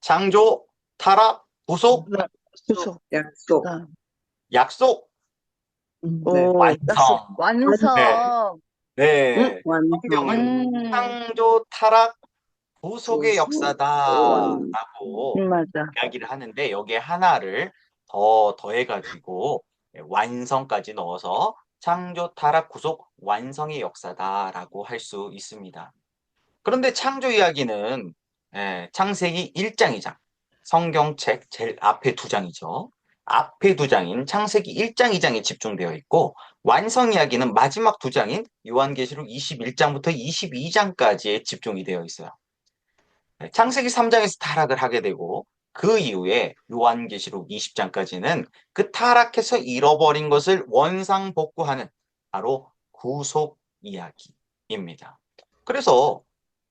창조, 타락, 구속, 구속. 약속. 아, 약속, 네. 오, 약속. 완성. 네, 완성. 네. 성경은 완성. 창조, 타락, 구속의 구속. 완. 역사다라고 맞아. 이야기를 하는데 여기에 하나를 더 더해가지고 완성까지 넣어서 창조, 타락, 구속, 완성의 역사다라고 할 수 있습니다. 그런데 창조 이야기는 창세기 1장, 2장, 성경책 제일 앞에 두 장이죠. 앞에 두 장인 창세기 1장, 2장에 집중되어 있고 완성 이야기는 마지막 두 장인 요한계시록 21장부터 22장까지에 집중이 되어 있어요. 창세기 3장에서 타락을 하게 되고 그 이후에 요한계시록 20장까지는 그 타락해서 잃어버린 것을 원상복구하는 바로 구속 이야기입니다. 그래서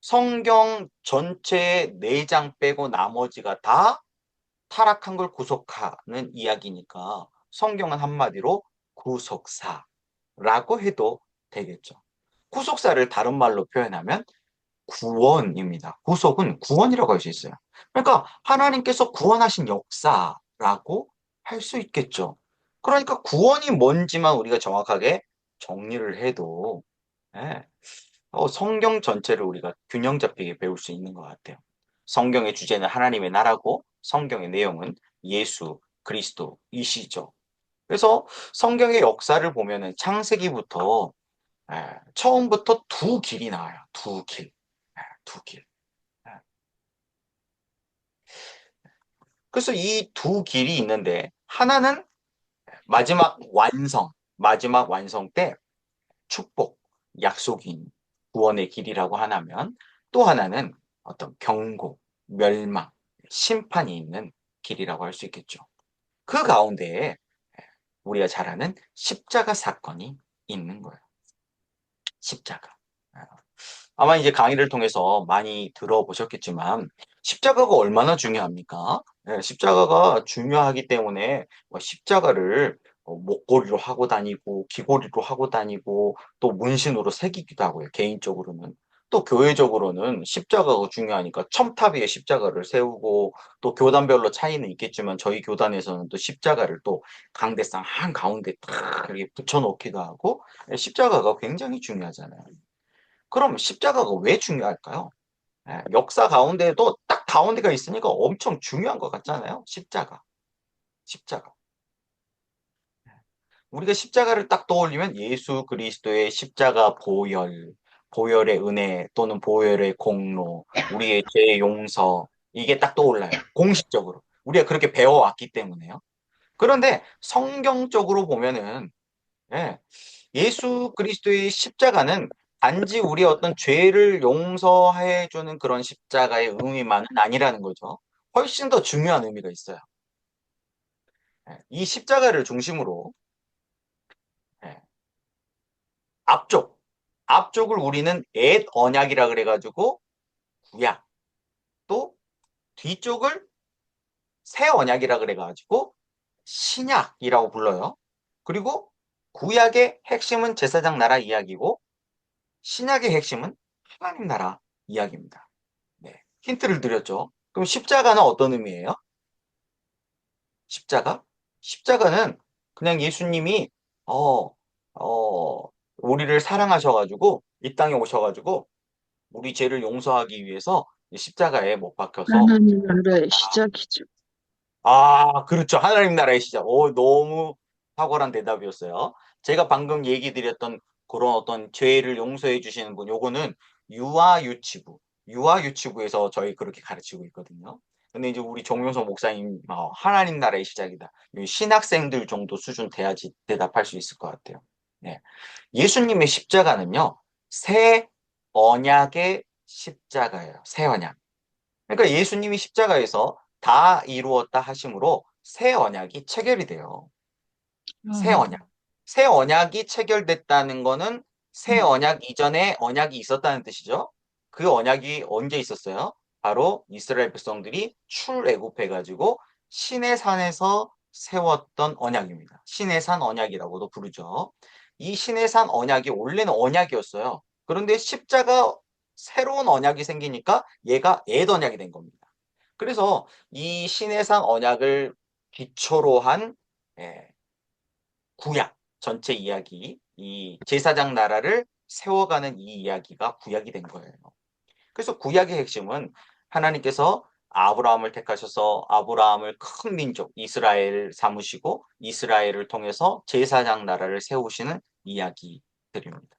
성경 전체 4장 빼고 나머지가 다 타락한 걸 구속하는 이야기니까 성경은 한마디로 구속사라고 해도 되겠죠. 구속사를 다른 말로 표현하면 구원입니다. 구속은 구원이라고 할 수 있어요. 그러니까 하나님께서 구원하신 역사라고 할 수 있겠죠. 그러니까 구원이 뭔지만 우리가 정확하게 정리를 해도 예, 성경 전체를 우리가 균형 잡히게 배울 수 있는 것 같아요. 성경의 주제는 하나님의 나라고 성경의 내용은 예수 그리스도이시죠. 그래서 성경의 역사를 보면은 창세기부터 처음부터 두 길이 나와요. 두 길. 두 길. 그래서 이 두 길이 있는데 하나는 마지막 완성 때 축복, 약속인 구원의 길이라고 하나면 또 하나는 어떤 경고, 멸망, 심판이 있는 길이라고 할 수 있겠죠. 그 가운데에 우리가 잘 아는 십자가 사건이 있는 거예요. 십자가. 아마 이제 강의를 통해서 많이 들어보셨겠지만 십자가가 얼마나 중요합니까? 십자가가 중요하기 때문에 뭐 십자가를 목걸이로 하고 다니고 귀걸이로 하고 다니고 또 문신으로 새기기도 하고요. 개인적으로는. 또 교회적으로는 십자가가 중요하니까 첨탑 위에 십자가를 세우고 또 교단별로 차이는 있겠지만 저희 교단에서는 또 십자가를 또 강대상 한가운데 딱 이렇게 붙여놓기도 하고 십자가가 굉장히 중요하잖아요. 그럼 십자가가 왜 중요할까요? 역사 가운데도 딱 가운데가 있으니까 엄청 중요한 것 같잖아요. 십자가. 십자가. 우리가 십자가를 딱 떠올리면 예수 그리스도의 십자가 보혈, 보혈의 은혜 또는 보혈의 공로, 우리의 죄의 용서, 이게 딱 떠올라요. 공식적으로. 우리가 그렇게 배워왔기 때문에요. 그런데 성경적으로 보면은 예, 예수 그리스도의 십자가는 단지 우리 어떤 죄를 용서해 주는 그런 십자가의 의미만은 아니라는 거죠. 훨씬 더 중요한 의미가 있어요. 이 십자가를 중심으로 예, 앞쪽, 앞쪽을 우리는 옛 언약이라 그래가지고 구약, 또 뒤쪽을 새 언약이라 그래가지고 신약이라고 불러요. 그리고 구약의 핵심은 제사장 나라 이야기고 신약의 핵심은 하나님 나라 이야기입니다. 네. 힌트를 드렸죠. 그럼 십자가는 어떤 의미예요? 십자가? 십자가는 그냥 예수님이, 어, 우리를 사랑하셔가지고, 이 땅에 오셔가지고, 우리 죄를 용서하기 위해서 이 십자가에 못 박혀서, 하나님 나라의 시작이죠. 아, 그렇죠. 하나님 나라의 시작. 너무 탁월한 대답이었어요. 제가 방금 얘기 드렸던 그런 어떤 죄를 용서해 주시는 분, 요거는 유아유치부. 유아유치부에서 저희 그렇게 가르치고 있거든요. 근데 이제 우리 정용석 목사님, 하나님 나라의 시작이다. 이 신학생들 정도 수준 돼야지 대답할 수 있을 것 같아요. 네. 예수님의 십자가는요, 새 언약의 십자가예요. 새 언약. 그러니까 예수님이 십자가에서 다 이루었다 하심으로 새 언약이 체결이 돼요. 새 음, 언약. 새 언약이 체결됐다는 거는 새 음, 언약 이전에 언약이 있었다는 뜻이죠. 그 언약이 언제 있었어요? 바로 이스라엘 백성들이 출애굽해가지고 시내 산에서 세웠던 언약입니다. 시내 산 언약이라고도 부르죠. 이 시내 산 언약이 원래는 언약이었어요. 그런데 십자가 새로운 언약이 생기니까 얘가 옛 언약이 된 겁니다. 그래서 이 신해상 언약을 기초로 한 예, 구약 전체 이야기, 이 제사장 나라를 세워가는 이 이야기가 구약이 된 거예요. 그래서 구약의 핵심은 하나님께서 아브라함을 택하셔서 아브라함을 큰 민족 이스라엘 삼으시고 이스라엘을 통해서 제사장 나라를 세우시는 이야기들입니다.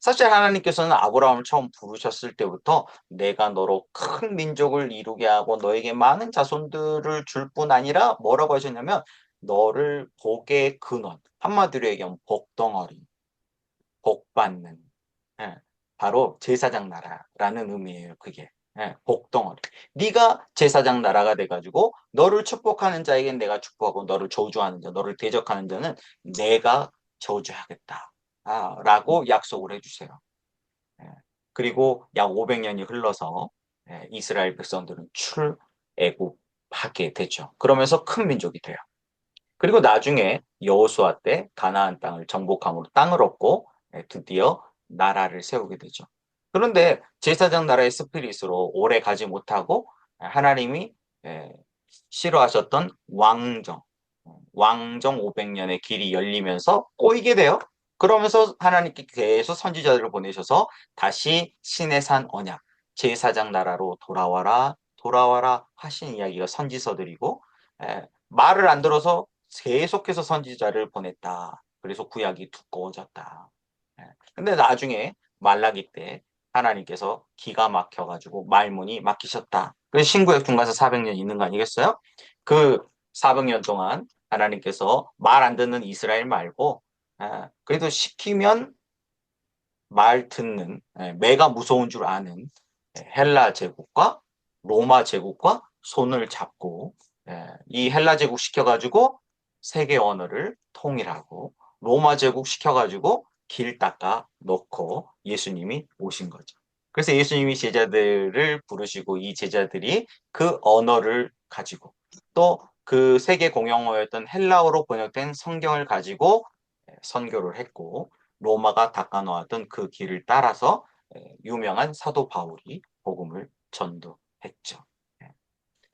사실 하나님께서는 아브라함을 처음 부르셨을 때부터 내가 너로 큰 민족을 이루게 하고 너에게 많은 자손들을 줄 뿐 아니라 뭐라고 하셨냐면 너를 복의 근원, 한마디로 얘기하면 복덩어리, 복받는 예, 바로 제사장 나라라는 의미예요. 그게 복덩어리. 네가 제사장 나라가 돼가지고 너를 축복하는 자에겐 내가 축복하고 너를 저주하는 자, 너를 대적하는 자는 내가 저주하겠다. 라고 약속을 해주세요. 예, 그리고 약 500년이 흘러서 이스라엘 백성들은 출애굽하게 되죠. 그러면서 큰 민족이 돼요. 그리고 나중에 여호수아 때 가나안 땅을 정복함으로 땅을 얻고 드디어 나라를 세우게 되죠. 그런데 제사장 나라의 스피릿으로 오래 가지 못하고 하나님이 예, 싫어하셨던 왕정 500년의 길이 열리면서 꼬이게 돼요. 그러면서 하나님께 계속 선지자들을 보내셔서 다시 신의 산 언약, 제사장 나라로 돌아와라, 돌아와라 하신 이야기가 선지서들이고 말을 안 들어서 계속해서 선지자를 보냈다. 그래서 구약이 두꺼워졌다. 근데 나중에 말라기 때 하나님께서 기가 막혀가지고 말문이 막히셨다. 그래서 신구약 중간에서 400년 있는 거 아니겠어요? 그 400년 동안 하나님께서 말 안 듣는 이스라엘 말고 그래도 시키면 말 듣는 매가 무서운 줄 아는 헬라 제국과 로마 제국과 손을 잡고 이 헬라 제국 시켜가지고 세계 언어를 통일하고 로마 제국 시켜가지고 길 닦아 놓고 예수님이 오신 거죠. 그래서 예수님이 제자들을 부르시고 이 제자들이 그 언어를 가지고 또 그 세계 공용어였던 헬라어로 번역된 성경을 가지고 선교를 했고 로마가 닦아놓았던 그 길을 따라서 유명한 사도 바울이 복음을 전도했죠. 예.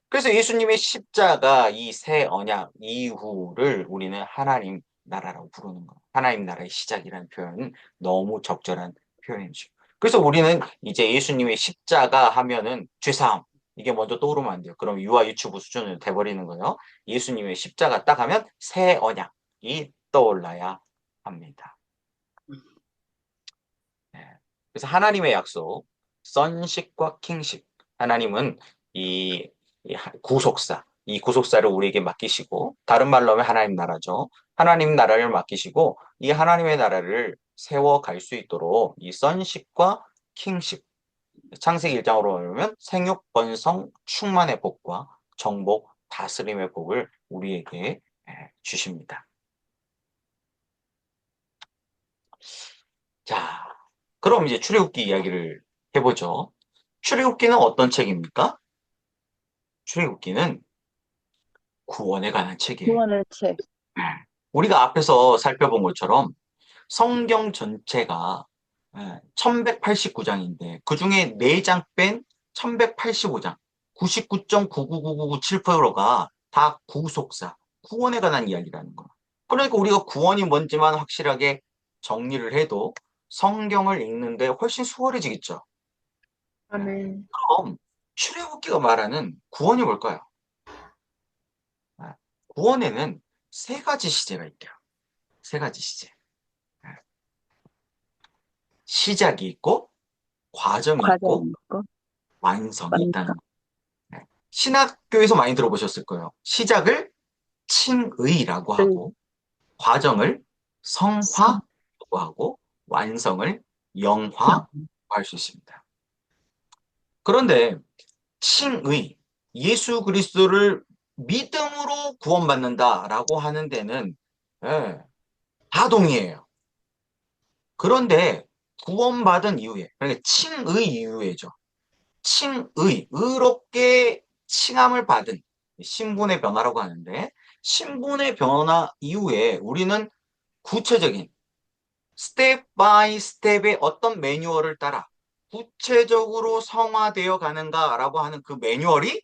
그래서 예수님의 십자가 이 새 언약 이후를 우리는 하나님 나라라고 부르는 거. 하나님 나라의 시작이라는 표현은 너무 적절한 표현이죠. 그래서 우리는 이제 예수님의 십자가 하면은 죄사함 이게 먼저 떠오르면 안 돼요. 그럼 유아 유추부 수준으로 돼버리는 거예요. 예수님의 십자가 딱 하면 새 언약이 떠올라야 합니다. 예. 그래서 하나님의 약속, sonship과 kingship. 하나님은 이 구속사, 이 구속사를 우리에게 맡기시고, 다른 말로 하면 하나님 나라죠. 하나님 나라를 맡기시고, 이 하나님의 나라를 세워갈 수 있도록 이 sonship과 kingship. 창세기 1장으로 보면 생육, 번성, 충만의 복과 정복, 다스림의 복을 우리에게 주십니다. 자, 그럼 이제 출애굽기 이야기를 해보죠. 출애굽기는 어떤 책입니까? 출애굽기는 구원에 관한 책이에요. 구원의 책. 우리가 앞에서 살펴본 것처럼 성경 전체가 1189장인데 그중에 4장 뺀 1185장, 99.99997%가 다 구속사, 구원에 관한 이야기라는 거. 그러니까 우리가 구원이 뭔지만 확실하게 정리를 해도 성경을 읽는데 훨씬 수월해지겠죠. 아멘. 그럼 출애굽기가 말하는 구원이 뭘까요? 구원에는 세 가지 시제가 있대요. 세 가지 시제. 시작이 있고, 과정이 있고, 과정 있고, 완성이 있다는 완성. 거. 신학교에서 많이 들어보셨을 거예요. 시작을 칭의라고 의, 하고, 과정을 성, 성화라고 하고, 완성을 영. 영화라고 할 수 있습니다. 그런데 칭의, 예수 그리스도를 믿음으로 구원받는다라고 하는 데는 다 동의해요. 그런데 구원받은 이후에, 그러니까 칭의 이후에죠. 칭의, 의롭게 칭함을 받은 신분의 변화라고 하는데, 신분의 변화 이후에 우리는 구체적인 스텝 바이 스텝의 어떤 매뉴얼을 따라 구체적으로 성화되어 가는가라고 하는 그 매뉴얼이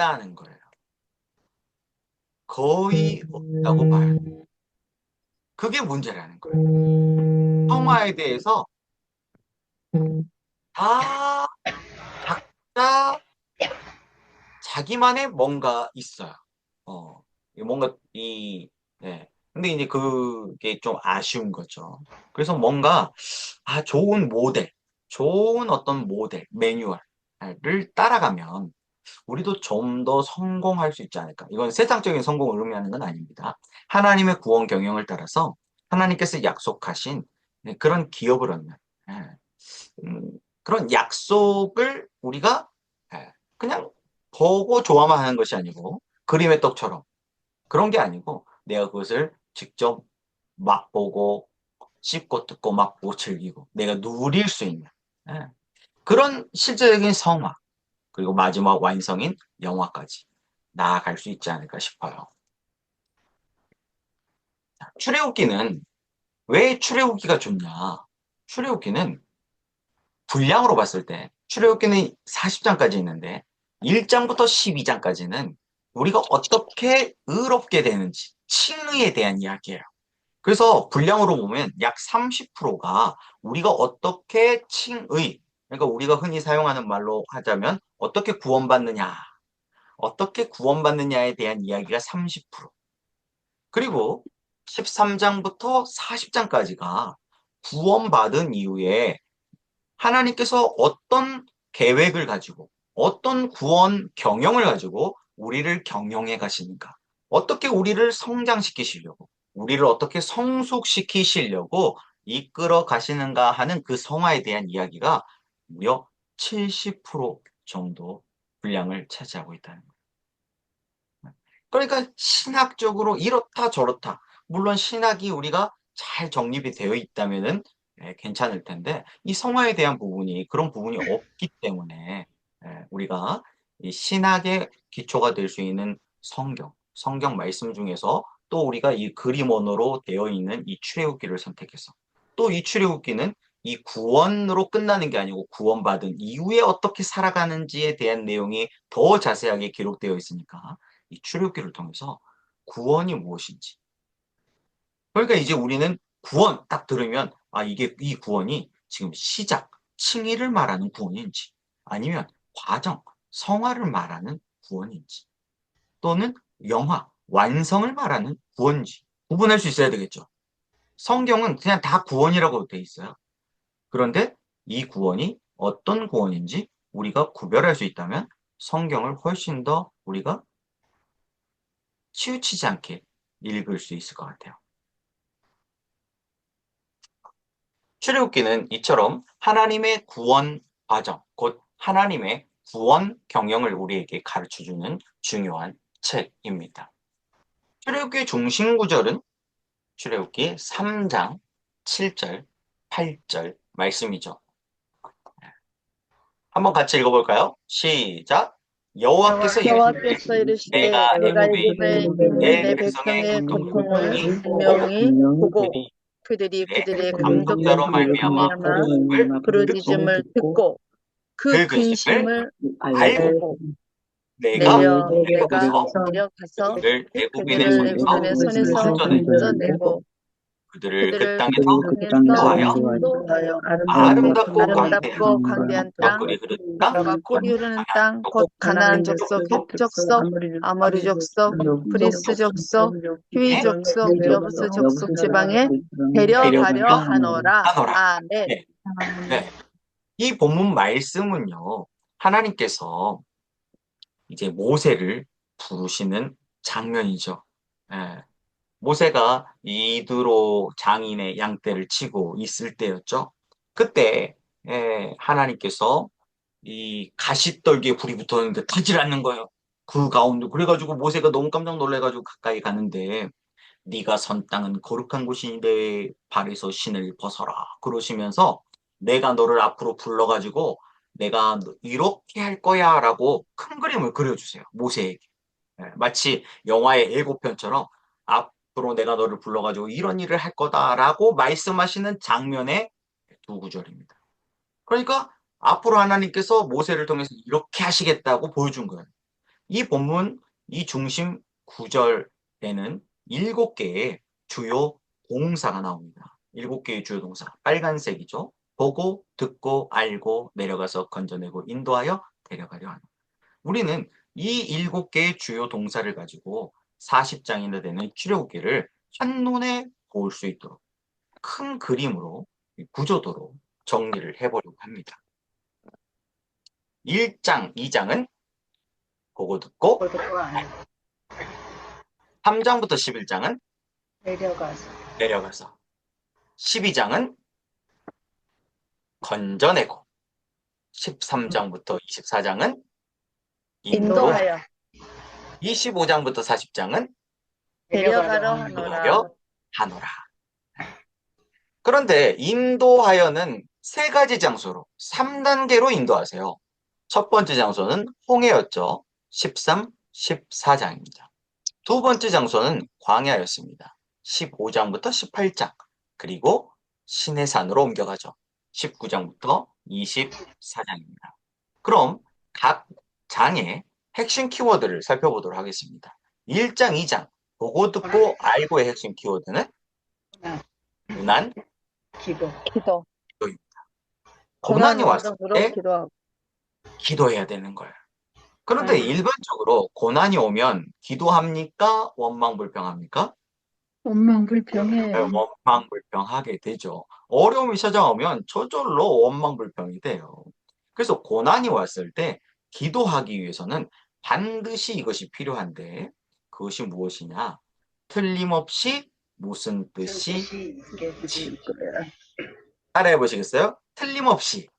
없다는 거예요. 거의 없다고 봐요. 그게 문제라는 거예요. 성화에 대해서 다 각자 자기만의 뭔가 있어요. 뭔가 네. 근데 이제 그게 좀 아쉬운 거죠. 그래서 뭔가, 좋은 모델, 좋은 어떤 모델, 매뉴얼을 따라가면 우리도 좀 더 성공할 수 있지 않을까. 이건 세상적인 성공을 의미하는 건 아닙니다. 하나님의 구원 경영을 따라서 하나님께서 약속하신 그런 기업을 얻는, 예, 그런 약속을 우리가 그냥 보고 좋아만 하는 것이 아니고 그림의 떡처럼 그런 게 아니고 내가 그것을 직접 맛보고 씹고 뜯고 맛보고 즐기고 내가 누릴 수 있는 예, 그런 실제적인 성화 그리고 마지막 완성인 영화까지 나아갈 수 있지 않을까 싶어요. 출애굽기는 왜 출애굽기가 좋냐? 출애굽기는 분량으로 봤을 때 출애굽기는 40장까지 있는데 1장부터 12장까지는 우리가 어떻게 의롭게 되는지 칭의에 대한 이야기예요. 그래서 분량으로 보면 약 30%가 우리가 어떻게 칭의, 그러니까 우리가 흔히 사용하는 말로 하자면 어떻게 구원받느냐, 어떻게 구원받느냐에 대한 이야기가 30%. 그리고 13장부터 40장까지가 구원받은 이후에 하나님께서 어떤 계획을 가지고 어떤 구원 경영을 가지고 우리를 경영해 가시는가? 어떻게 우리를 성장시키시려고, 우리를 어떻게 성숙시키시려고 이끌어 가시는가 하는 그 성화에 대한 이야기가 무려 70% 정도 분량을 차지하고 있다는 거예요. 그러니까 신학적으로 이렇다 저렇다. 물론 신학이 우리가 잘 정립이 되어 있다면은 괜찮을 텐데 이 성화에 대한 부분이 그런 부분이 없기 때문에 우리가 이 신학의 기초가 될 수 있는 성경 말씀 중에서 또 우리가 이 그림원으로 되어 있는 이 출애굽기를 선택해서 또 이 출애굽기는 이 구원으로 끝나는 게 아니고 구원받은 이후에 어떻게 살아가는지에 대한 내용이 더 자세하게 기록되어 있으니까 이 출애굽기를 통해서 구원이 무엇인지 그러니까 이제 우리는 구원 딱 들으면 이게 이 구원이 지금 시작, 칭의를 말하는 구원인지 아니면 과정, 성화를 말하는 구원인지 또는 영화, 완성을 말하는 구원인지 구분할 수 있어야 되겠죠. 성경은 그냥 다 구원이라고 돼 있어요. 그런데 이 구원이 어떤 구원인지 우리가 구별할 수 있다면 성경을 훨씬 더 우리가 치우치지 않게 읽을 수 있을 것 같아요. 출애굽기는 이처럼 하나님의 구원 과정, 곧 하나님의 구원 경영을 우리에게 가르쳐주는 중요한 책입니다. 출애굽기의 중심 구절은 출애굽기 3장 7절, 8절 말씀이죠. 한번 같이 읽어볼까요? 시작! 여호와께서 이르시되 여호와께서 이르시되 내가 내가 애굽에 애굽에 있는 있는 내 내 백성의 백성의 고통을 고통을 보고 분명히 보고 그들이 그들의 그들의 감독자로 말미암아 말미암아 부르짖음을 부르짖음을 듣고 그 그 근심을 근심을 알고 알고 내가 내가 내려가서 내려가서 그들을 애굽인의 그들을 손에서 애굽인의 손에서 건져내고 건져내고 그들을 그 그들을 땅에서 그 땅에서 인도하여 인도하여 아름답고 광대한 아름답고 광대한 젖 땅, 꿀이 흐르는 땅, 너가 곧 꿀이 흐르는 가나안 땅, 곧 족속, 가나안 헷 족속, 헷 족속, 족속, 아모리 족속, 브리스 족속 족속, 히위 에 족속, 여부스 족속 지방에 데려가려 데려가려 하노라. 하노라. 아멘. 네, 네. 이 본문 말씀은요, 하나님께서 이제 모세를 부르시는 장면이죠. 예. 모세가 이드로 장인의 양떼를 치고 있을 때였죠. 그때 하나님께서 이 가시떨기에 불이 붙었는데 타질 않는 거예요. 그 가운데 그래가지고 모세가 너무 깜짝 놀래가지고 가까이 가는데 네가 선 땅은 거룩한 곳이니 내 발에서 신을 벗어라 그러시면서 내가 너를 앞으로 불러가지고 내가 이렇게 할 거야라고 큰 그림을 그려주세요. 모세에게. 마치 영화의 예고편처럼 앞으로 내가 너를 불러가지고 이런 일을 할 거다라고 말씀하시는 장면의 두 구절입니다. 그러니까 앞으로 하나님께서 모세를 통해서 이렇게 하시겠다고 보여준 거예요. 이 본문, 이 중심 구절에는 7개의 주요 동사가 나옵니다. 7개의 주요 동사. 빨간색이죠. 보고, 듣고, 알고, 내려가서 건져내고, 인도하여 데려가려 하는. 우리는 이 7개의 주요 동사를 가지고 40장이나 되는 출애굽기를 한눈에 볼 수 있도록 큰 그림으로, 구조도로 정리를 해보려고 합니다. 1장, 2장은 보고 듣고, 그것도 안 3장부터 11장은 내려가서. 내려가서, 12장은 건져내고, 13장부터 24장은 인도, 인도하여 25장부터 40장은 데려가려 인도하여 하노라. 하노라. 그런데 인도하여는 3가지 장소로 3단계로 인도하세요. 첫 번째 장소는 홍해였죠. 13, 14장입니다. 두 번째 장소는 광야였습니다. 15장부터 18장. 그리고 시내산으로 옮겨가죠. 19장부터 24장입니다. 그럼 각 장의 핵심 키워드를 살펴보도록 하겠습니다. 1장, 2장 보고 듣고 알고의 핵심 키워드는 고난, 기도. 기도. 고난이 고난이 왔을 무릎 때 기도하고. 기도해야 되는 거예요. 그런데 일반적으로 고난이 오면 기도합니까? 원망불평합니까? 원망불평해요. 원망불평하게 되죠. 어려움이 찾아오면 저절로 원망불평이 돼요. 그래서 고난이 왔을 때 기도하기 위해서는 반드시 이것이 필요한데 그것이 무엇이냐? 틀림없이 무슨 뜻이 있겠지. 거야. 따라해 보시겠어요? 틀림없이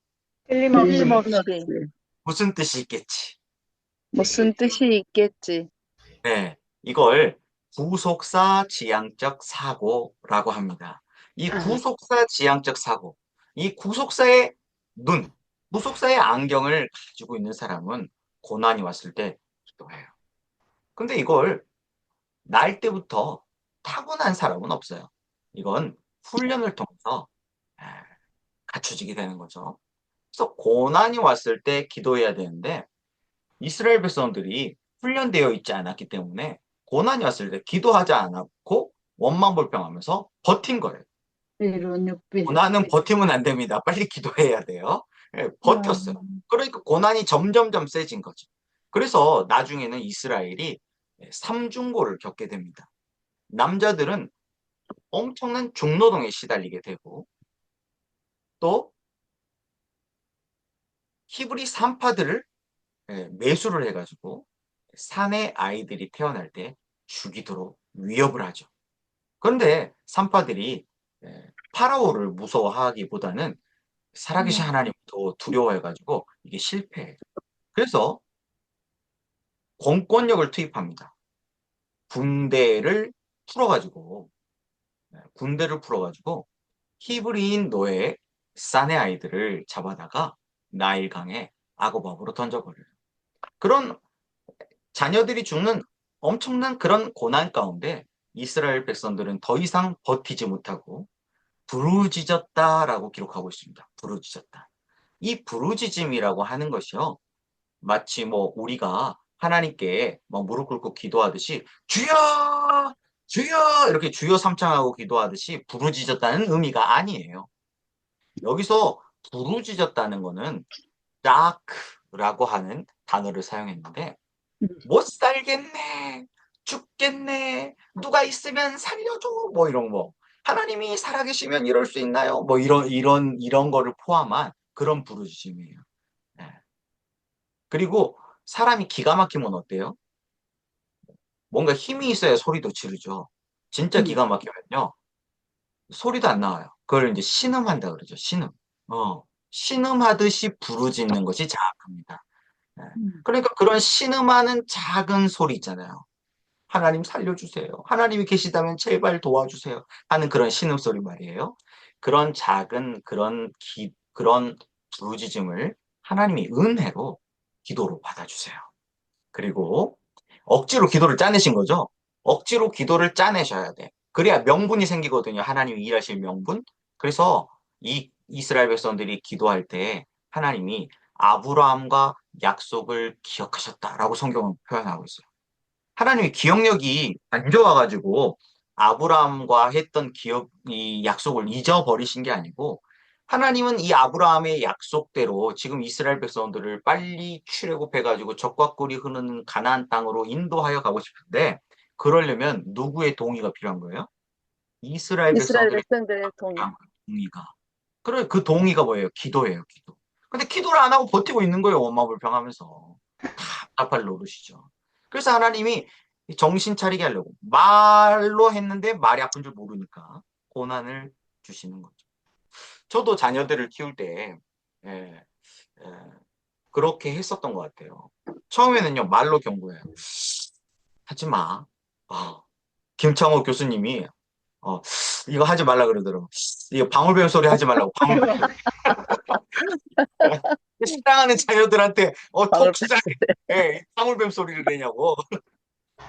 틀림없이 무슨 뜻이 있겠지? 무슨 뜻이 있겠지. 네, 이걸 구속사 지향적 사고라고 합니다. 이 구속사 지향적 사고, 이 구속사의 눈, 구속사의 안경을 가지고 있는 사람은 고난이 왔을 때 기도해요. 근데 이걸 날 때부터 타고난 사람은 없어요. 이건 훈련을 통해서 에, 갖춰지게 되는 거죠. 그래서 고난이 왔을 때 기도해야 되는데 이스라엘 백성들이 훈련되어 있지 않았기 때문에 고난이 왔을 때 기도하지 않았고 원망불평하면서 버틴 거예요. 이런 육비. 고난은 버티면 안 됩니다. 빨리 기도해야 돼요. 예, 버텼어요. 그러니까 고난이 점점점 세진 거죠. 그래서 나중에는 이스라엘이 삼중고를 겪게 됩니다. 남자들은 엄청난 중노동에 시달리게 되고 또 히브리 산파들을 매수를 해가지고 산의 아이들이 태어날 때 죽이도록 위협을 하죠. 그런데 산파들이 파라오를 무서워하기보다는 살아계신 하나님 더 두려워해가지고 이게 실패해요. 그래서 공권력을 투입합니다. 군대를 풀어가지고 히브리인 노예 산의 아이들을 잡아다가 나일강에 악어밥으로 던져버려요. 그런 자녀들이 죽는 엄청난 그런 고난 가운데 이스라엘 백성들은 더 이상 버티지 못하고 부르짖었다라고 기록하고 있습니다. 부르짖었다. 이 부르짖음이라고 하는 것이요. 마치 뭐 우리가 하나님께 막 무릎 꿇고 기도하듯이 주여! 주여! 이렇게 주여 삼창하고 기도하듯이 부르짖었다는 의미가 아니에요. 여기서 부르짖었다는 거는 라크라고 하는 단어를 사용했는데 못 살겠네, 죽겠네, 누가 있으면 살려줘, 뭐 이런 거. 하나님이 살아계시면 이럴 수 있나요? 뭐 이런 거를 포함한 그런 부르짖음이에요. 네. 그리고 사람이 기가 막히면 어때요? 뭔가 힘이 있어야 소리도 지르죠. 진짜 기가 막히면요. 소리도 안 나와요. 그걸 이제 신음한다 그러죠. 신음. 신음하듯이 부르짖는 것이 자악합니다. 네. 그러니까 그런 신음하는 작은 소리 있잖아요. 하나님 살려주세요. 하나님이 계시다면 제발 도와주세요. 하는 그런 신음소리 말이에요. 그런 작은 그런 부르짖음을 하나님이 은혜로 기도로 받아주세요. 그리고 억지로 기도를 짜내신 거죠. 억지로 기도를 짜내셔야 돼. 그래야 명분이 생기거든요. 하나님이 일하실 명분. 그래서 이 이스라엘 백성들이 기도할 때 하나님이 아브라함과 약속을 기억하셨다라고 성경은 표현하고 있어요. 하나님의 기억력이 안 좋아가지고 아브라함과 했던 이 약속을 잊어버리신 게 아니고 하나님은 이 아브라함의 약속대로 지금 이스라엘 백성들을 빨리 출애굽해가지고 적과 꿀이 흐르는 가나안 땅으로 인도하여 가고 싶은데 그러려면 누구의 동의가 필요한 거예요? 이스라엘 이스라엘 백성들의 백성들의 동의. 동의가. 그래, 그 동의가 뭐예요? 기도예요, 기도. 근데 기도를 안 하고 버티고 있는 거예요, 원망불평하면서. 답답할 노릇이죠. 그래서 하나님이 정신 차리게 하려고 말로 했는데 말이 아픈 줄 모르니까 고난을 주시는 거죠. 저도 자녀들을 키울 때 예, 예, 그렇게 했었던 것 같아요. 처음에는요, 말로 경고해요. 하지 마. 김창호 교수님이 어, 이거 하지 말라 그러더라고. 이거 방울뱀 소리 하지 말라고. 방울뱀 소리. 사랑하는 자녀들한테 톡 방울 투자해. 예, 방울뱀 소리를 내냐고.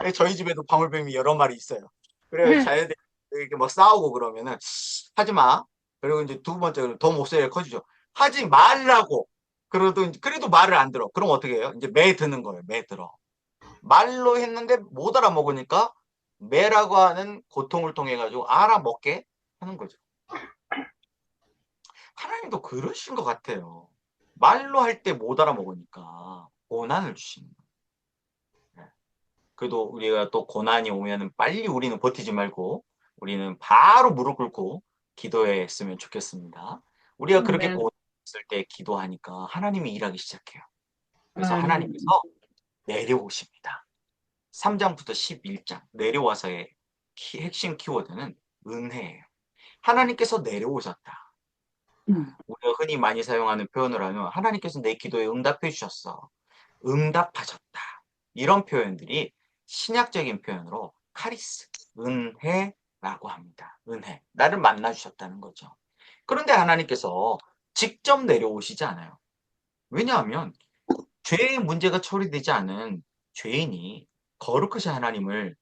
예, 저희 집에도 방울뱀이 여러 마리 있어요. 그래 자녀들이 이렇게 막 싸우고 그러면은 하지 마. 그리고 이제 두 번째로 더 목소리가 커지죠. 하지 말라고. 그래도 말을 안 들어. 그럼 어떻게 해요? 이제 매 드는 거예요. 매 들어. 말로 했는데 못 알아먹으니까 매라고 하는 고통을 통해 가지고 알아먹게 하는 거죠. 하나님도 그러신 것 같아요. 말로 할 때 못 알아먹으니까 고난을 주시는 거예요. 그래도 우리가 또 고난이 오면은 빨리 우리는 버티지 말고 우리는 바로 무릎 꿇고 기도했으면 좋겠습니다. 우리가 그렇게 아멘. 고난했을 때 기도하니까 하나님이 일하기 시작해요. 그래서 아멘. 하나님께서 내려오십니다. 3장부터 11장 내려와서의 핵심 키워드는 은혜예요. 하나님께서 내려오셨다. 우리가 흔히 많이 사용하는 표현을 하면 하나님께서 내 기도에 응답해 주셨어. 응답하셨다. 이런 표현들이 신약적인 표현으로 카리스, 은혜라고 합니다. 은혜. 나를 만나 주셨다는 거죠. 그런데 하나님께서 직접 내려오시지 않아요. 왜냐하면 죄의 문제가 처리되지 않은 죄인이 거룩하신 하나님을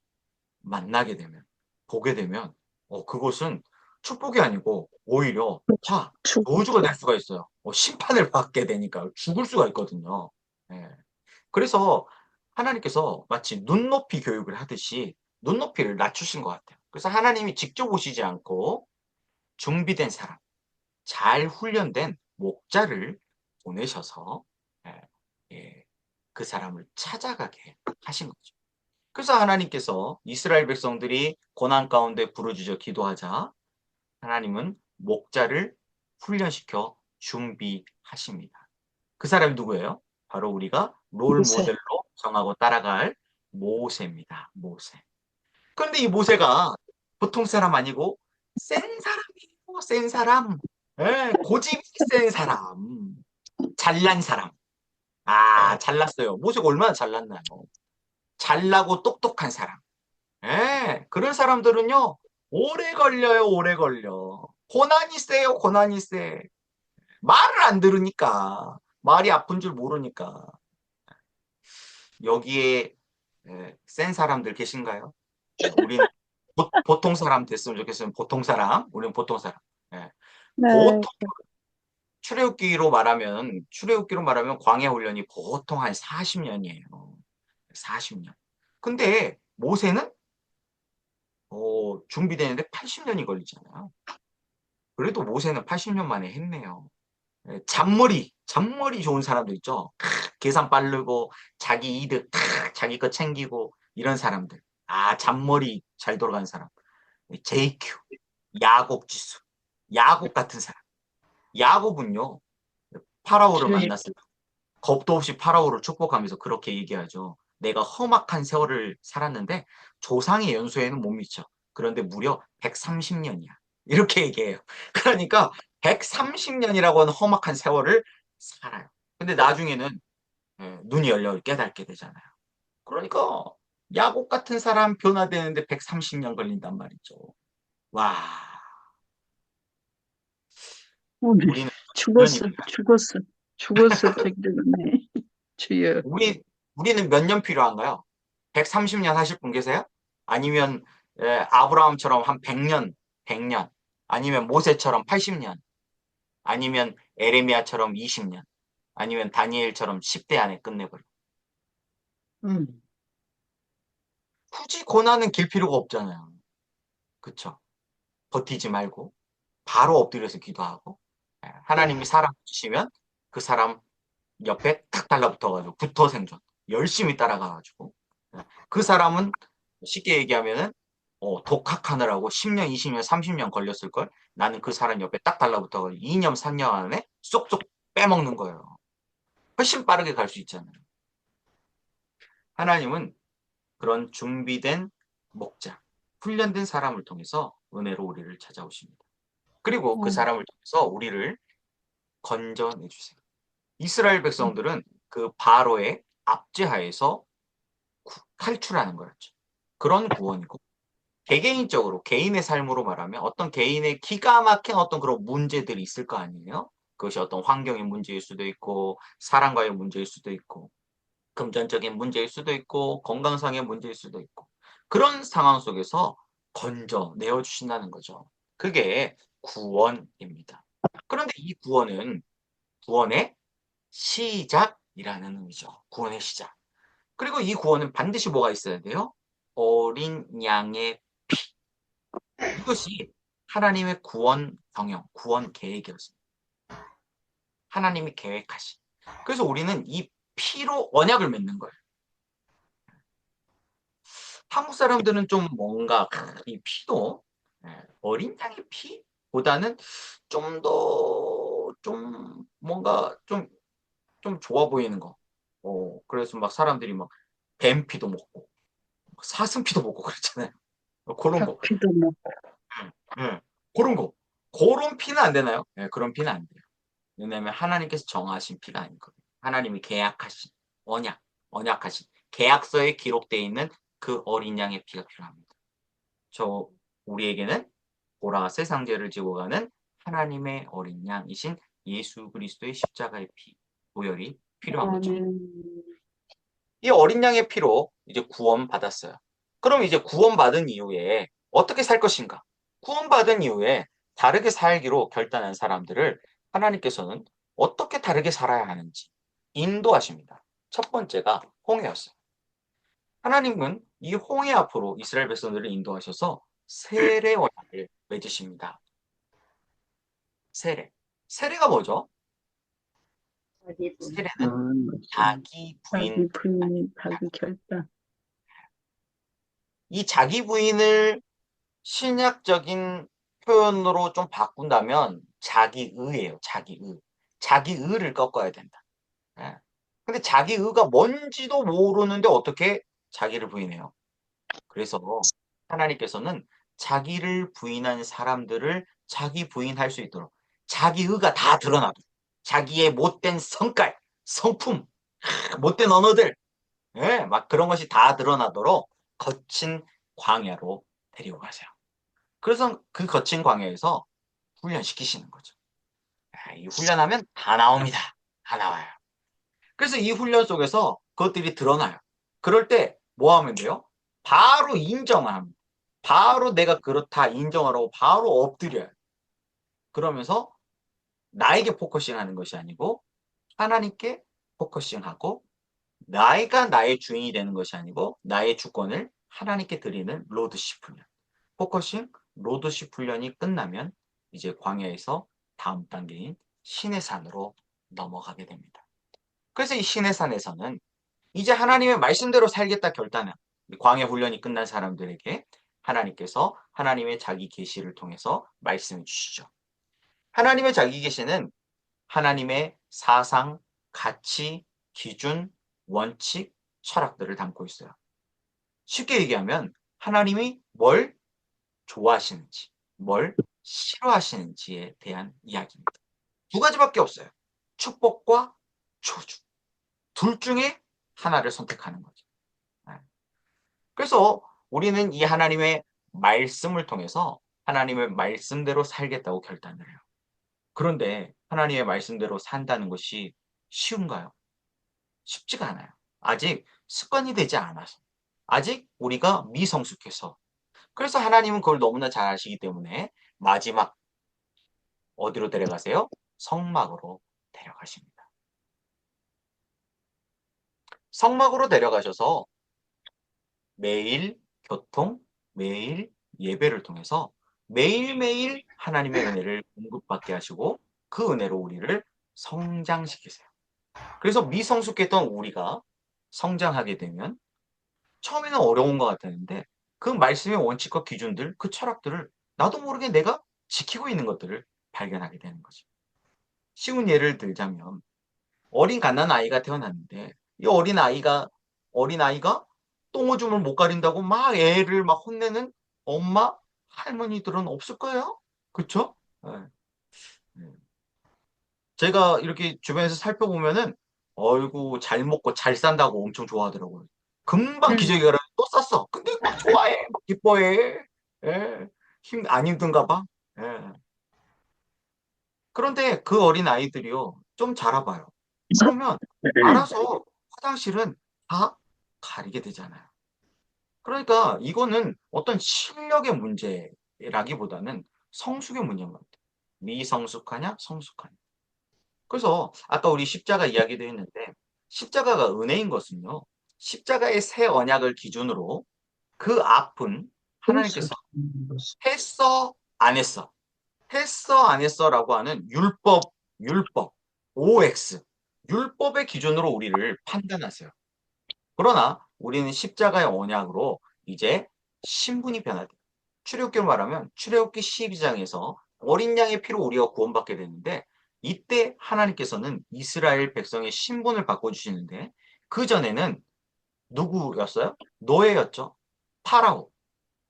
만나게 되면, 보게 되면, 그것은 축복이 아니고 오히려 저주가 될 수가 있어요. 심판을 받게 되니까 죽을 수가 있거든요. 예. 그래서 하나님께서 마치 눈높이 교육을 하듯이 눈높이를 낮추신 것 같아요. 그래서 하나님이 직접 오시지 않고 준비된 사람, 잘 훈련된 목자를 보내셔서 예, 예, 그 사람을 찾아가게 하신 거죠. 그래서 하나님께서 이스라엘 백성들이 고난 가운데 부르짖어 기도하자 하나님은 목자를 훈련시켜 준비하십니다. 그 사람이 누구예요? 바로 우리가 롤 모세. 모델로 정하고 따라갈 모세입니다. 모세. 그런데 이 모세가 보통 사람 아니고 센 사람이에요. 센 사람. 예, 고집이 센 사람. 잘난 사람. 잘났어요. 모세가 얼마나 잘났나요? 잘나고 똑똑한 사람. 예, 그런 사람들은요, 오래 걸려요, 오래 걸려. 고난이 세요, 고난이 세. 말을 안 들으니까. 말이 아픈 줄 모르니까. 여기에 센 사람들 계신가요? 우리는 보통 사람 됐으면 좋겠으면 보통 사람. 우리는 보통 사람. 예. 네. 보통 출애굽기로 말하면 광야 훈련이 보통 한 40년이에요. 40년. 근데 모세는 준비되는데 80년이 걸리잖아요. 그래도 모세는 80년 만에 했네요. 잔머리 좋은 사람도 있죠. 계산 빠르고 자기 이득 자기 거 챙기고 이런 사람들. 잔머리 잘 돌아가는 사람. JQ, 야곱 지수, 야곱 같은 사람. 야곱은요 파라오를 주님. 만났을 때 겁도 없이 파라오를 축복하면서 그렇게 얘기하죠. 내가 험악한 세월을 살았는데 조상의 연소에는 못 미쳐. 그런데 무려 130년이야. 이렇게 얘기해요. 그러니까 130년이라고 하는 험악한 세월을 살아요. 근데 나중에는 눈이 열려 깨닫게 되잖아요. 그러니까 야곱 같은 사람 변화되는데 130년 걸린단 말이죠. 와, 우리는 이런 죽었어, 일을 죽었어, 죽었어, 저기 되겠네. 주여. 우리는 몇 년 필요한가요? 130년 하실 분 계세요? 아니면 아브라함처럼 한 100년, 100년, 아니면 모세처럼 80년, 아니면 에레미야처럼 20년. 아니면 다니엘처럼 10대 안에 끝내버려. 음. 굳이 고난은 길 필요가 없잖아요. 그쵸? 버티지 말고 바로 엎드려서 기도하고 하나님이 사람 주시면 그 사람 옆에 탁 달라붙어가지고 붙어 생존 열심히 따라가가지고 그 사람은 쉽게 얘기하면은 독학하느라고 10년, 20년, 30년 걸렸을걸? 나는 그 사람 옆에 딱 달라붙어가지고 2년, 3년 안에 쏙쏙 빼먹는 거예요. 훨씬 빠르게 갈 수 있잖아요. 하나님은 그런 준비된 목자, 훈련된 사람을 통해서 은혜로 우리를 찾아오십니다. 그리고 그 음. 사람을 통해서 우리를 건져내주세요. 이스라엘 백성들은 그 바로의 압제하에서 탈출하는 거였죠. 그런 구원이고 개개인적으로 개인의 삶으로 말하면 어떤 개인의 기가 막힌 어떤 그런 문제들이 있을 거 아니에요. 그것이 어떤 환경의 문제일 수도 있고 사람과의 문제일 수도 있고 금전적인 문제일 수도 있고 건강상의 문제일 수도 있고 그런 상황 속에서 건져내어 주신다는 거죠. 그게 구원입니다. 그런데 이 구원은 구원의 시작이라는 의미죠. 구원의 시작. 그리고 이 구원은 반드시 뭐가 있어야 돼요? 어린 양의 이것이 하나님의 구원 경영, 구원 계획이었습니다. 하나님이 계획하신. 그래서 우리는 이 피로 언약을 맺는 거예요. 한국 사람들은 좀 뭔가 이 피도 어린 양의 피보다는 좀 더 좀 뭔가 좀 좋아 보이는 거. 그래서 막 사람들이 막 뱀피도 먹고 사슴피도 먹고 그랬잖아요. 그런 거. 닭피도 먹고. 그런 거. 그런 피는 안 되나요? 그런 피는 안 돼요. 왜냐하면 하나님께서 정하신 피가 아니거든요. 하나님이 계약하신 언약하신 계약서에 기록되어 있는 그 어린 양의 피가 필요합니다. 저 우리에게는 보라 세상 죄를 지고 가는 하나님의 어린 양이신 예수 그리스도의 십자가의 피, 보혈이 필요한 거죠. 아멘. 이 어린 양의 피로 이제 구원받았어요. 그럼 이제 구원받은 이후에 어떻게 살 것인가? 구원받은 이후에 다르게 살기로 결단한 사람들을 하나님께서는 어떻게 다르게 살아야 하는지 인도하십니다. 첫 번째가 홍해였어요. 하나님은 이 홍해 앞으로 이스라엘 백성들을 인도하셔서 세례 언약을 맺으십니다. 세례. 세례가 뭐죠? 세례는 맞습니다. 자기 부인, 자기 부인이 자기 결단. 이 자기 부인을 신약적인 표현으로 좀 바꾼다면 자기의예요. 자기의. 자기의를 꺾어야 된다. 예. 근데 자기의가 뭔지도 모르는데 어떻게 자기를 부인해요? 그래서 하나님께서는 자기를 부인한 사람들을 자기 부인할 수 있도록 자기의가 다 드러나도 자기의 못된 성깔, 성품, 못된 언어들, 막 그런 것이 다 드러나도록 거친 광야로 데리고 가세요. 그래서 그 거친 광야에서 훈련시키시는 거죠. 이 훈련하면 다 나옵니다. 다 나와요. 그래서 이 훈련 속에서 그것들이 드러나요. 그럴 때 뭐 하면 돼요? 바로 인정을 합니다. 바로 내가 그렇다 인정하라고 바로 엎드려요. 그러면서 나에게 포커싱 하는 것이 아니고 하나님께 포커싱하고 나이가 나의 주인이 되는 것이 아니고 나의 주권을 하나님께 드리는 로드십 훈련. 포커싱, 로드십 훈련이 끝나면 이제 광야에서 다음 단계인 신의 산으로 넘어가게 됩니다. 그래서 이 신의 산에서는 이제 하나님의 말씀대로 살겠다 결단한 광야 훈련이 끝난 사람들에게 하나님께서 하나님의 자기 계시를 통해서 말씀해 주시죠. 하나님의 자기 계시는 하나님의 사상, 가치, 기준, 원칙, 철학들을 담고 있어요. 쉽게 얘기하면 하나님이 뭘 좋아하시는지, 뭘 싫어하시는지에 대한 이야기입니다. 두 가지밖에 없어요. 축복과 저주. 둘 중에 하나를 선택하는 거죠. 네. 그래서 우리는 이 하나님의 말씀을 통해서 하나님의 말씀대로 살겠다고 결단을 해요. 그런데 하나님의 말씀대로 산다는 것이 쉬운가요? 쉽지가 않아요. 아직 습관이 되지 않아서. 아직 우리가 미성숙해서. 그래서 하나님은 그걸 너무나 잘 아시기 때문에 마지막 어디로 데려가세요? 성막으로 데려가십니다. 성막으로 데려가셔서 매일 교통, 매일 예배를 통해서 매일매일 하나님의 은혜를 공급받게 하시고 그 은혜로 우리를 성장시키세요. 그래서 미성숙했던 우리가 성장하게 되면 처음에는 어려운 것 같았는데 그 말씀의 원칙과 기준들, 그 철학들을 나도 모르게 내가 지키고 있는 것들을 발견하게 되는 거죠. 쉬운 예를 들자면 어린 갓난아이가 태어났는데 이 어린아이가 똥오줌을 못 가린다고 막 애를 막 혼내는 엄마, 할머니들은 없을 거예요. 그쵸? 예, 예. 제가 이렇게 주변에서 살펴보면은 어이구 잘 먹고 잘 산다고 엄청 좋아하더라고요. 금방 음. 기저귀 갈아 또 쌌어. 근데 막 좋아해, 막 기뻐해. 예. 안 힘든가 봐. 예. 그런데 그 어린 아이들이요, 좀 자라봐요. 그러면 알아서 화장실은 다 가리게 되잖아요. 그러니까 이거는 어떤 실력의 문제라기보다는 성숙의 문제인 것 같아요. 미성숙하냐, 성숙하냐. 그래서 아까 우리 십자가 이야기도 했는데 십자가가 은혜인 것은요. 십자가의 새 언약을 기준으로 그 앞은 그래서 하나님께서 했어, 안 했어. 했어, 안 했어라고 하는 율법, OX, 율법의 기준으로 우리를 판단하세요. 그러나 우리는 십자가의 언약으로 이제 신분이 변화돼요. 출애굽기로 말하면 출애굽기 12장에서 어린 양의 피로 우리가 구원받게 되는데 이때 하나님께서는 이스라엘 백성의 신분을 바꿔주시는데 그전에는 누구였어요? 노예였죠. 파라오.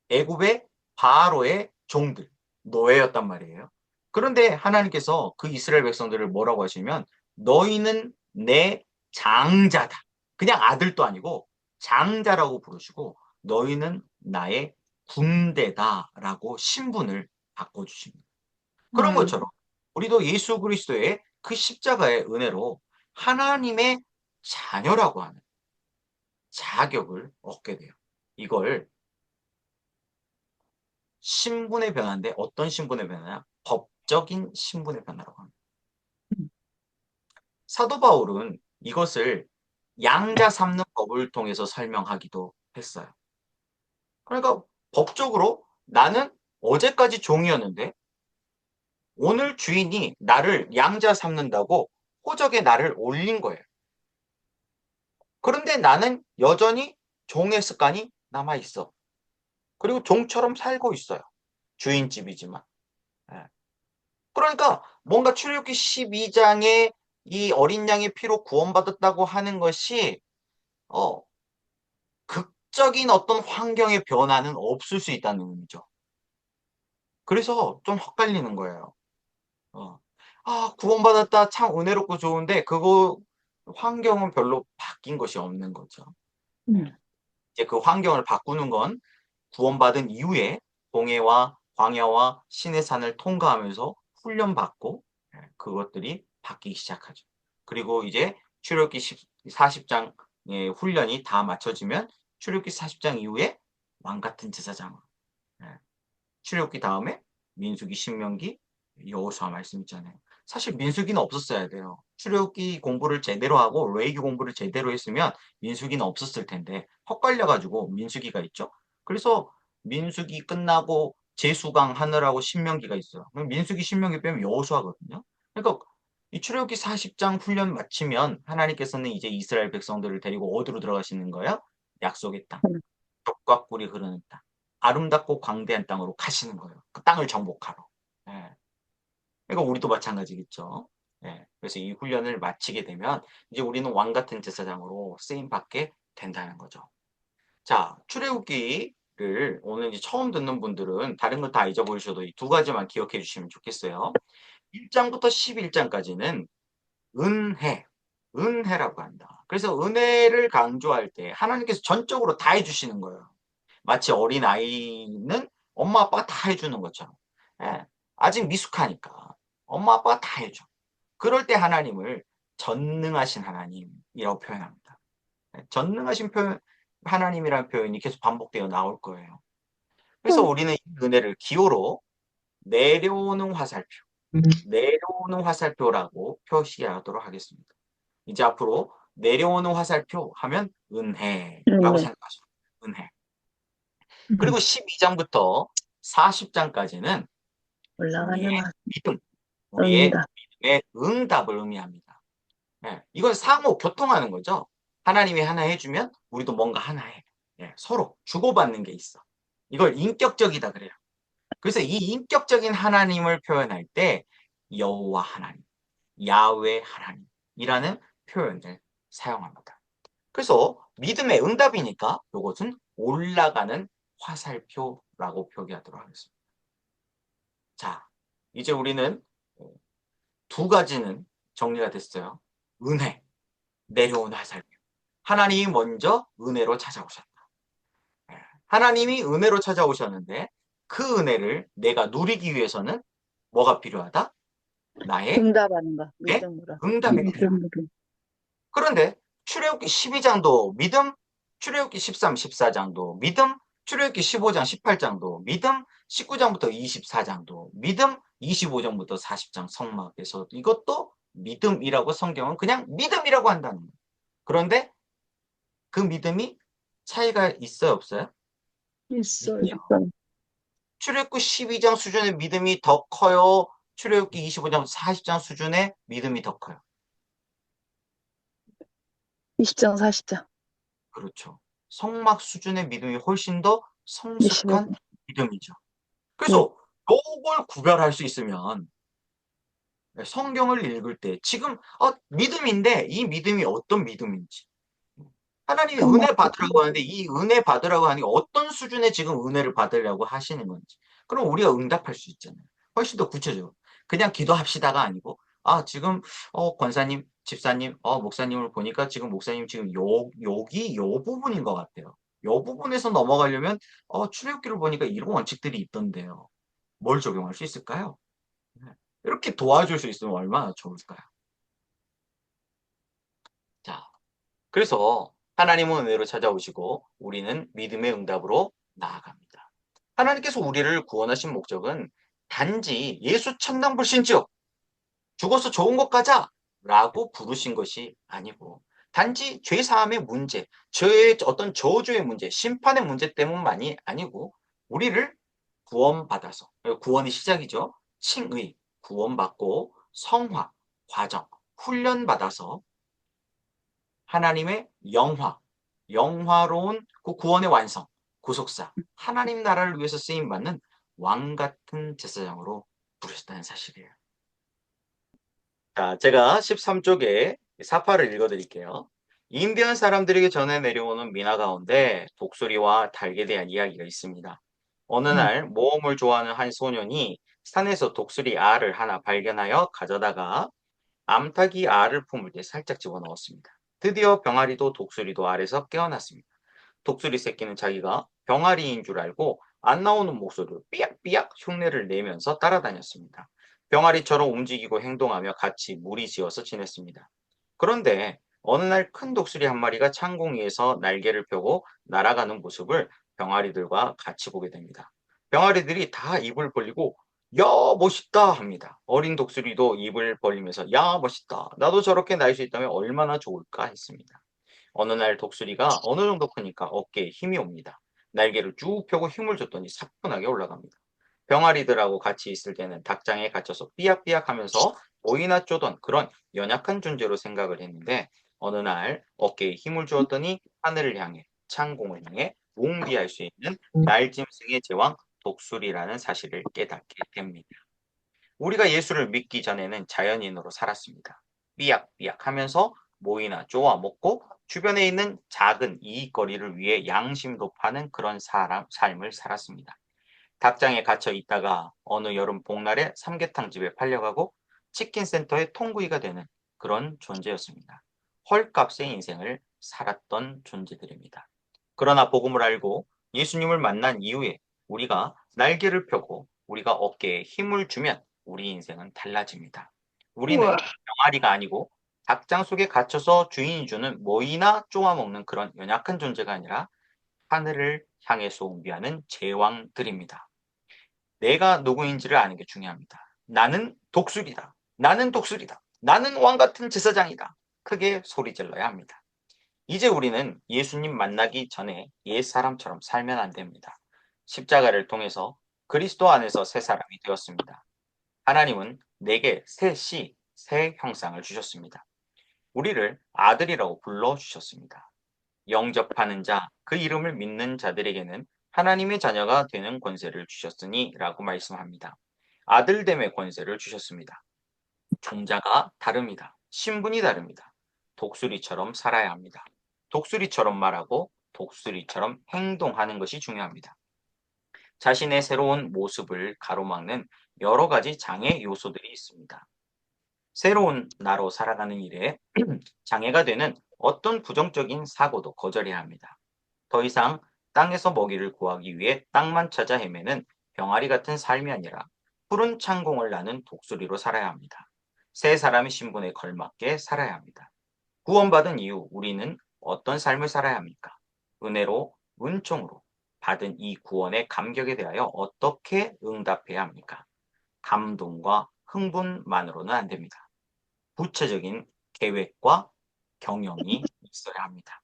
애굽의 바로의 종들, 노예였단 말이에요. 그런데 하나님께서 그 이스라엘 백성들을 뭐라고 하시면 너희는 내 장자다. 그냥 아들도 아니고 장자라고 부르시고 너희는 나의 군대다라고 신분을 바꿔주십니다. 그런 음. 것처럼 우리도 예수 그리스도의 그 십자가의 은혜로 하나님의 자녀라고 하는 자격을 얻게 돼요. 이걸 신분의 변화인데 어떤 신분의 변화냐? 법적인 신분의 변화라고 합니다. 사도 바울은 이것을 양자 삼는 법을 통해서 설명하기도 했어요. 그러니까 법적으로 나는 어제까지 종이었는데 오늘 주인이 나를 양자 삼는다고 호적에 나를 올린 거예요. 그런데 나는 여전히 종의 습관이 남아 있어. 그리고 종처럼 살고 있어요. 주인집이지만. 예. 그러니까 뭔가 출애굽기 12장에 이 어린 양의 피로 구원받았다고 하는 것이 어 극적인 어떤 환경의 변화는 없을 수 있다는 의미죠. 그래서 좀 헛갈리는 거예요. 어. 아, 구원받았다. 참 은혜롭고 좋은데 그거 환경은 별로 바뀐 것이 없는 거죠. 예. 음. 이제 그 환경을 바꾸는 건 구원받은 이후에 동해와 광야와 시내산을 통과하면서 훈련받고 그것들이 바뀌기 시작하죠. 그리고 이제 출애굽기 40장의 훈련이 다 마쳐지면 출애굽기 40장 이후에 왕같은 제사장으로 출애굽기 다음에 민수기, 신명기, 여호수아 말씀 있잖아요. 사실 민수기는 없었어야 돼요. 출애굽기 공부를 제대로 하고 레위기 공부를 제대로 했으면 민수기는 없었을 텐데 헛갈려 가지고 민수기가 있죠. 그래서 민수기 끝나고 제수강 하느라고 신명기가 있어요. 그럼 민수기, 신명기 빼면 여호수아거든요. 그러니까 이 출애굽기 40장 훈련 마치면 하나님께서는 이제 이스라엘 백성들을 데리고 어디로 들어가시는 거예요? 약속의 땅. 젖과 꿀이 흐르는 땅. 아름답고 광대한 땅으로 가시는 거예요. 그 땅을 정복하러. 예. 그러니까 우리도 마찬가지겠죠. 예. 그래서 이 훈련을 마치게 되면 이제 우리는 왕 같은 제사장으로 쓰임 받게 된다는 거죠. 자, 출애굽기를 오늘 이제 처음 듣는 분들은 다른 거 다 잊어버리셔도 이 두 가지만 기억해 주시면 좋겠어요. 1장부터 11장까지는 은혜, 은혜라고 한다. 그래서 은혜를 강조할 때 하나님께서 전적으로 다 해주시는 거예요. 마치 어린아이는 엄마 아빠가 다 해주는 것처럼. 예. 아직 미숙하니까 엄마 아빠가 다 해줘. 그럴 때 하나님을 전능하신 하나님이라고 표현합니다. 예. 전능하신 표현, 하나님이라는 표현이 계속 반복되어 나올 거예요. 그래서 우리는 이 은혜를 기호로 내려오는 화살표, 내려오는 화살표라고 표시하도록 하겠습니다. 이제 앞으로 내려오는 화살표 하면 은혜라고 네. 생각하시면 돼요. 은혜. 음. 그리고 12장부터 40장까지는 우리의 올라가는 믿음, 우리의 응답. 믿음의 응답을 의미합니다. 예, 이건 상호 교통하는 거죠. 하나님이 하나 해주면 우리도 뭔가 하나 해. 예, 서로 주고받는 게 있어. 이걸 인격적이다 그래요. 그래서 이 인격적인 하나님을 표현할 때 여호와 하나님, 야훼 하나님이라는 표현을 사용합니다. 그래서 믿음의 응답이니까 이것은 올라가는 화살표라고 표기하도록 하겠습니다. 자, 이제 우리는 두 가지는 정리가 됐어요. 은혜, 내려온 화살표. 하나님이 먼저 은혜로 찾아오셨다. 예, 하나님이 은혜로 찾아오셨는데 그 은혜를 내가 누리기 위해서는 뭐가 필요하다? 나의 응답하는 거. 네? 믿음으로. 응답이 필요하다. 믿음으로. 그런데 출애굽기 12장도 믿음, 출애굽기 13, 14장도 믿음, 출애굽기 15장, 18장도 믿음, 19장부터 24장도 믿음, 25장부터 40장 성막에서 이것도 믿음이라고 성경은 그냥 믿음이라고 한다는 거예요. 그런데 그 믿음이 차이가 있어요, 없어요? 있어요. 있죠. 출애굽기 12장 수준의 믿음이 더 커요? 출애굽기 25장, 40장 수준의 믿음이 더 커요? 20장, 40장. 그렇죠. 성막 수준의 믿음이 훨씬 더 25장. 성숙한 믿음이죠. 그래서 이걸 구별할 수 있으면 성경을 읽을 때 지금 믿음인데 이 믿음이 어떤 믿음인지 하나님이 정말. 은혜 받으라고 하는데 이 은혜 받으라고 하는 게 어떤 수준의 지금 은혜를 받으려고 하시는 건지 그럼 우리가 응답할 수 있잖아요. 훨씬 더 구체적으로 그냥 기도합시다가 아니고 지금 권사님, 집사님, 목사님을 보니까 지금 목사님 지금 여기 요 부분인 것 같아요. 요 부분에서 넘어가려면 출애굽기를 보니까 이런 원칙들이 있던데요. 뭘 적용할 수 있을까요? 네. 이렇게 도와줄 수 있으면 얼마나 좋을까요? 자, 그래서 하나님은 은혜로 찾아오시고 우리는 믿음의 응답으로 나아갑니다. 하나님께서 우리를 구원하신 목적은 단지 예수 천당불신지요. 죽어서 좋은 곳 가자 라고 부르신 것이 아니고 단지 죄사함의 문제, 죄의 어떤 저주의 문제, 심판의 문제 때문만이 아니고 우리를 구원받아서, 구원이 시작이죠. 칭의, 구원받고 성화, 과정, 훈련받아서 하나님의 영화로운 그 구원의 완성, 구속사, 하나님 나라를 위해서 쓰임받는 왕 같은 제사장으로 부르셨다는 사실이에요. 자, 제가 13쪽에 사파를 읽어드릴게요. 인디언 사람들에게 전해 내려오는 민화 가운데 독수리와 닭에 대한 이야기가 있습니다. 어느 날 모험을 좋아하는 한 소년이 산에서 독수리 알을 하나 발견하여 가져다가 암탉이 알을 품을 때 살짝 집어넣었습니다. 드디어 병아리도 독수리도 알에서 깨어났습니다. 독수리 새끼는 자기가 병아리인 줄 알고 안 나오는 목소리로 삐약삐약 흉내를 내면서 따라다녔습니다. 병아리처럼 움직이고 행동하며 같이 무리지어서 지냈습니다. 그런데 어느 날 큰 독수리 한 마리가 창공 위에서 날개를 펴고 날아가는 모습을 병아리들과 같이 보게 됩니다. 병아리들이 다 입을 벌리고 야 멋있다 합니다. 어린 독수리도 입을 벌리면서 야 멋있다. 나도 저렇게 날 수 있다면 얼마나 좋을까 했습니다. 어느 날 독수리가 어느 정도 크니까 어깨에 힘이 옵니다. 날개를 쭉 펴고 힘을 줬더니 사뿐하게 올라갑니다. 병아리들하고 같이 있을 때는 닭장에 갇혀서 삐약삐약 하면서 오이나 쪼던 그런 연약한 존재로 생각을 했는데 어느 날 어깨에 힘을 주었더니 하늘을 향해 창공을 향해 몽비할 수 있는 날짐승의 제왕 독수리라는 사실을 깨닫게 됩니다. 우리가 예수를 믿기 전에는 자연인으로 살았습니다. 삐약삐약 하면서 모이나 쪼아 먹고 주변에 있는 작은 이익거리를 위해 양심도 파는 그런 삶을 살았습니다. 닭장에 갇혀 있다가 어느 여름 복날에 삼계탕집에 팔려가고 치킨센터의 통구이가 되는 그런 존재였습니다. 헐값의 인생을 살았던 존재들입니다. 그러나 복음을 알고 예수님을 만난 이후에 우리가 날개를 펴고 우리가 어깨에 힘을 주면 우리 인생은 달라집니다. 우리는 우와. 병아리가 아니고 닭장 속에 갇혀서 주인이 주는 모이나 쪼아먹는 그런 연약한 존재가 아니라 하늘을 향해서 옹비하는 제왕들입니다. 내가 누구인지를 아는 게 중요합니다. 나는 독수리다. 나는 독수리다. 나는 왕 같은 제사장이다. 크게 소리질러야 합니다. 이제 우리는 예수님 만나기 전에 옛 사람처럼 살면 안 됩니다. 십자가를 통해서 그리스도 안에서 새 사람이 되었습니다. 하나님은 내게 새 씨, 새 형상을 주셨습니다. 우리를 아들이라고 불러주셨습니다. 영접하는 자, 그 이름을 믿는 자들에게는 하나님의 자녀가 되는 권세를 주셨으니 라고 말씀합니다. 아들됨의 권세를 주셨습니다. 종자가 다릅니다. 신분이 다릅니다. 독수리처럼 살아야 합니다. 독수리처럼 말하고 독수리처럼 행동하는 것이 중요합니다. 자신의 새로운 모습을 가로막는 여러 가지 장애 요소들이 있습니다. 새로운 나로 살아가는 일에 장애가 되는 어떤 부정적인 사고도 거절해야 합니다. 더 이상 땅에서 먹이를 구하기 위해 땅만 찾아 헤매는 병아리 같은 삶이 아니라 푸른 창공을 나는 독수리로 살아야 합니다. 새 사람의 신분에 걸맞게 살아야 합니다. 구원받은 이후 우리는 어떤 삶을 살아야 합니까? 은혜로, 은총으로 받은 이 구원의 감격에 대하여 어떻게 응답해야 합니까? 감동과 흥분만으로는 안 됩니다. 구체적인 계획과 경영이 있어야 합니다.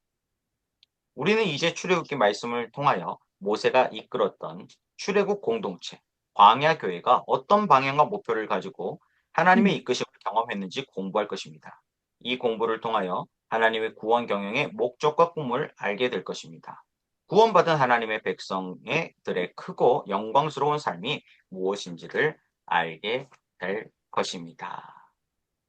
우리는 이제 출애굽기 말씀을 통하여 모세가 이끌었던 출애굽 공동체, 광야 교회가 어떤 방향과 목표를 가지고 하나님의 이끄심을 경험했는지 공부할 것입니다. 이 공부를 통하여 하나님의 구원 경영의 목적과 꿈을 알게 될 것입니다. 구원받은 하나님의 백성들의 크고 영광스러운 삶이 무엇인지를 알게 될 것입니다.